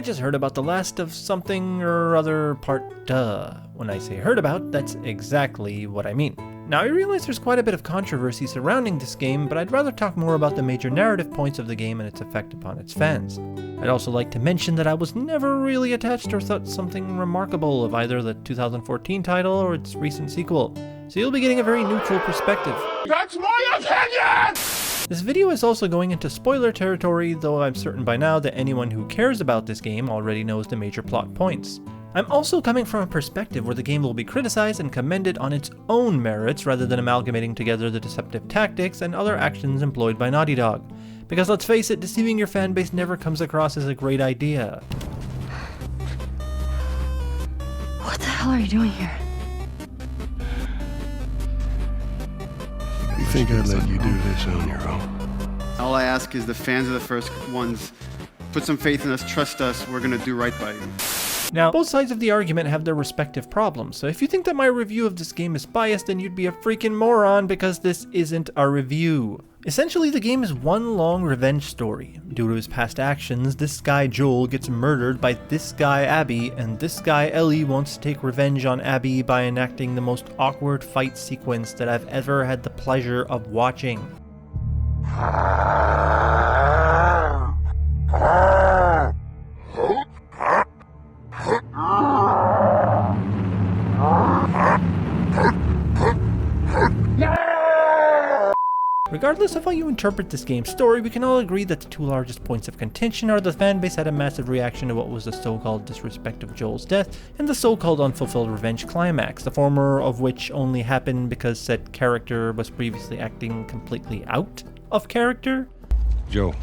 just heard about the Last of something or other part duh. When I say heard about, that's exactly what I mean. Now I realize there's quite a bit of controversy surrounding this game, but I'd rather talk more about the major narrative points of the game and its effect upon its fans. I'd also like to mention that I was never really attached or thought something remarkable of either the 2014 title or its recent sequel, so you'll be getting a very neutral perspective. That's my opinion! This video is also going into spoiler territory, though I'm certain by now that anyone who cares about this game already knows the major plot points. I'm also coming from a perspective where the game will be criticized and commended on its own merits rather than amalgamating together the deceptive tactics and other actions employed by Naughty Dog. Because let's face it, deceiving your fanbase never comes across as a great idea. What the hell are you doing here? You think I'd let you do this on your own? All I ask is the fans are the first ones. Put some faith in us, trust us, we're gonna do right by you. Now, both sides of the argument have their respective problems, so if you think that my review of this game is biased, then you'd be a freaking moron, because this isn't a review. Essentially, the game is one long revenge story. Due to his past actions, this guy Joel gets murdered by this guy Abby, and this guy Ellie wants to take revenge on Abby by enacting the most awkward fight sequence that I've ever had the pleasure of watching. Regardless of how you interpret this game's story, we can all agree that the two largest points of contention are the fanbase had a massive reaction to what was the so-called disrespect of Joel's death, and the so-called unfulfilled revenge climax, the former of which only happened because said character was previously acting completely out of character. Joel.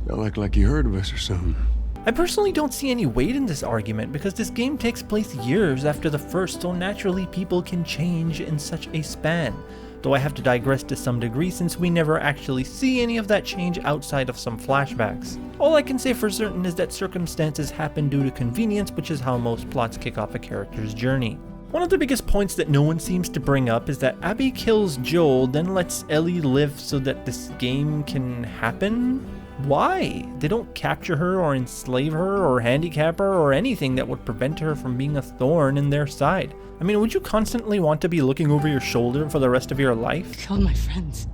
Y'all act like you heard of us or something. I personally don't see any weight in this argument because this game takes place years after the first, so naturally people can change in such a span. Though I have to digress to some degree since we never actually see any of that change outside of some flashbacks. All I can say for certain is that circumstances happen due to convenience, which is how most plots kick off a character's journey. One of the biggest points that no one seems to bring up is that Abby kills Joel, then lets Ellie live so that this game can happen? Why? They don't capture her or enslave her or handicap her or anything that would prevent her from being a thorn in their side. I mean, would you constantly want to be looking over your shoulder for the rest of your life? You killed my friends.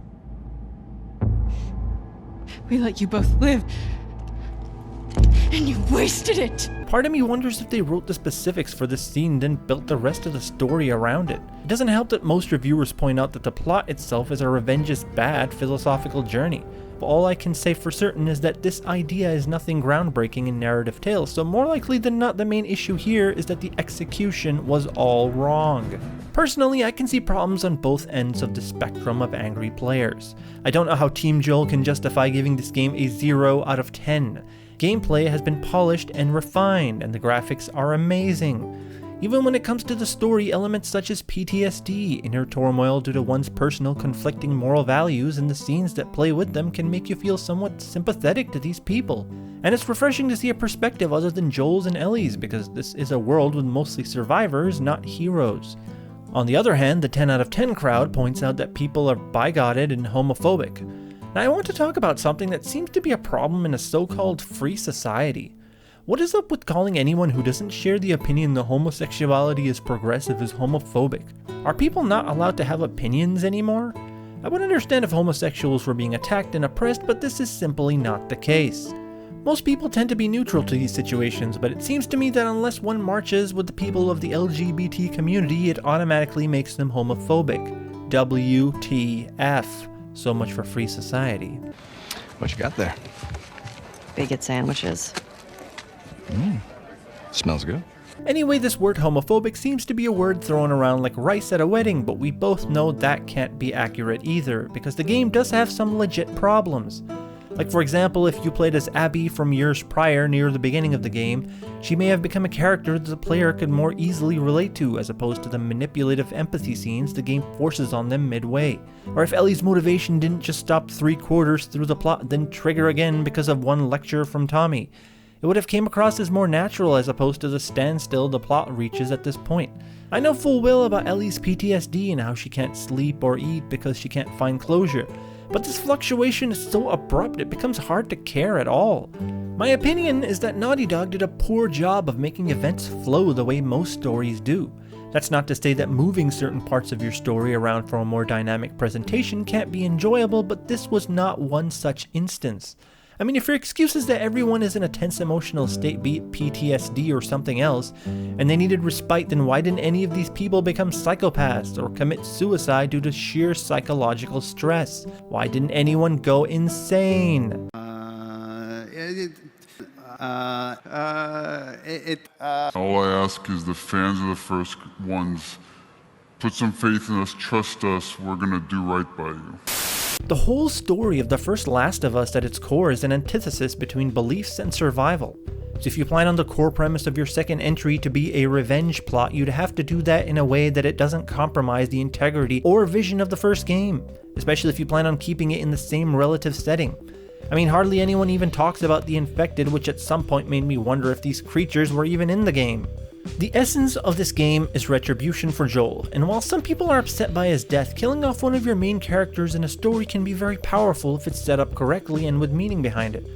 We let you both live. And you wasted it! Part of me wonders if they wrote the specifics for this scene then built the rest of the story around it. It doesn't help that most reviewers point out that the plot itself is a revenge is bad philosophical journey. But all I can say for certain is that this idea is nothing groundbreaking in narrative tales, so more likely than not the main issue here is that the execution was all wrong. Personally, I can see problems on both ends of the spectrum of angry players. I don't know how Team Joel can justify giving this game a 0 out of 10. Gameplay has been polished and refined, and the graphics are amazing. Even when it comes to the story, elements such as PTSD, inner turmoil due to one's personal conflicting moral values, and the scenes that play with them can make you feel somewhat sympathetic to these people. And it's refreshing to see a perspective other than Joel's and Ellie's, because this is a world with mostly survivors, not heroes. On the other hand, the 10 out of 10 crowd points out that people are bigoted and homophobic. Now I want to talk about something that seems to be a problem in a so-called free society. What is up with calling anyone who doesn't share the opinion that homosexuality is progressive as homophobic? Are people not allowed to have opinions anymore? I would understand if homosexuals were being attacked and oppressed, but this is simply not the case. Most people tend to be neutral to these situations, but it seems to me that unless one marches with the people of the LGBT community, it automatically makes them homophobic. WTF. So much for free society. What you got there? Bigot sandwiches. Smells good. Anyway, this word homophobic seems to be a word thrown around like rice at a wedding, but we both know that can't be accurate either, because the game does have some legit problems. Like for example, if you played as Abby from years prior near the beginning of the game, she may have become a character that the player could more easily relate to, as opposed to the manipulative empathy scenes the game forces on them midway. Or if Ellie's motivation didn't just stop 3/4 through the plot, then trigger again because of one lecture from Tommy. It would have came across as more natural as opposed to the standstill the plot reaches at this point. I know full well about Ellie's PTSD and how she can't sleep or eat because she can't find closure, But this fluctuation is so abrupt it becomes hard to care at all. My opinion is that Naughty Dog did a poor job of making events flow the way most stories do. That's not to say that moving certain parts of your story around for a more dynamic presentation can't be enjoyable, but this was not one such instance. I mean, if your excuse is that everyone is in a tense emotional state, be it PTSD or something else, and they needed respite, then why didn't any of these people become psychopaths or commit suicide due to sheer psychological stress? Why didn't anyone go insane? All I ask is the fans of the first ones, put some faith in us, trust us, we're gonna do right by you. The whole story of the first Last of Us at its core is an antithesis between beliefs and survival. So if you plan on the core premise of your second entry to be a revenge plot, you'd have to do that in a way that it doesn't compromise the integrity or vision of the first game, especially if you plan on keeping it in the same relative setting. I mean, hardly anyone even talks about the infected, which at some point made me wonder if these creatures were even in the game. The essence of this game is retribution for Joel, and while some people are upset by his death, killing off one of your main characters in a story can be very powerful if it's set up correctly and with meaning behind it.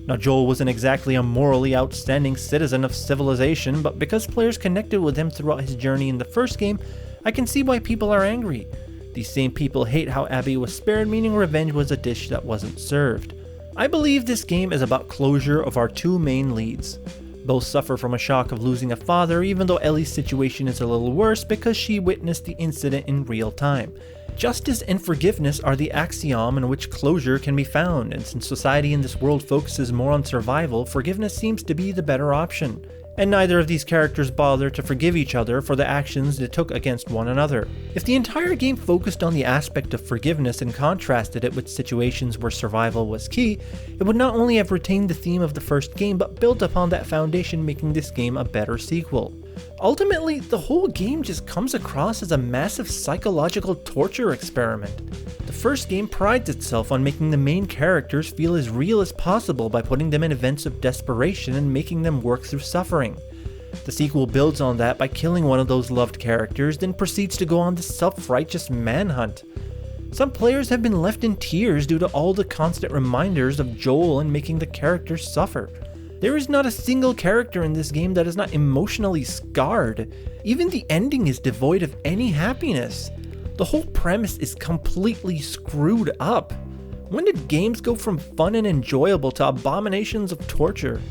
Now, Joel wasn't exactly a morally outstanding citizen of civilization, but because players connected with him throughout his journey in the first game, I can see why people are angry. These same people hate how Abby was spared, meaning revenge was a dish that wasn't served. I believe this game is about closure of our two main leads. Both suffer from a shock of losing a father, even though Ellie's situation is a little worse because she witnessed the incident in real time. Justice and forgiveness are the axiom in which closure can be found, and since society in this world focuses more on survival, forgiveness seems to be the better option. And neither of these characters bother to forgive each other for the actions they took against one another. If the entire game focused on the aspect of forgiveness and contrasted it with situations where survival was key, it would not only have retained the theme of the first game, but built upon that foundation, making this game a better sequel. Ultimately, the whole game just comes across as a massive psychological torture experiment. The first game prides itself on making the main characters feel as real as possible by putting them in events of desperation and making them work through suffering. The sequel builds on that by killing one of those loved characters, then proceeds to go on this self-righteous manhunt. Some players have been left in tears due to all the constant reminders of Joel and making the characters suffer. There is not a single character in this game that is not emotionally scarred. Even the ending is devoid of any happiness. The whole premise is completely screwed up. When did games go from fun and enjoyable to abominations of torture?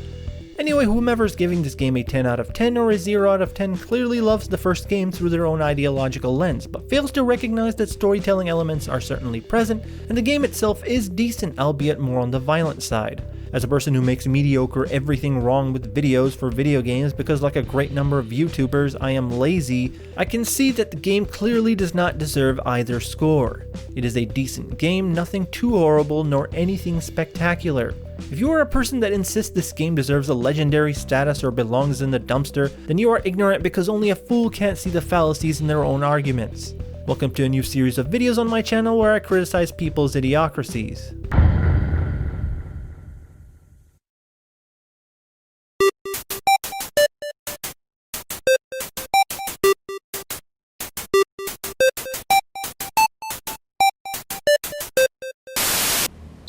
Anyway, whomever's giving this game a 10 out of 10 or a 0 out of 10 clearly loves the first game through their own ideological lens, but fails to recognize that storytelling elements are certainly present, and the game itself is decent, albeit more on the violent side. As a person who makes mediocre everything wrong with videos for video games because, like a great number of YouTubers, I am lazy, I can see that the game clearly does not deserve either score. It is a decent game, nothing too horrible nor anything spectacular. If you are a person that insists this game deserves a legendary status or belongs in the dumpster, then you are ignorant because only a fool can't see the fallacies in their own arguments. Welcome to a new series of videos on my channel where I criticize people's idiocracies.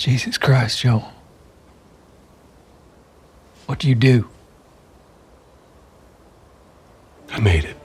Jesus Christ, Joel. What do you do?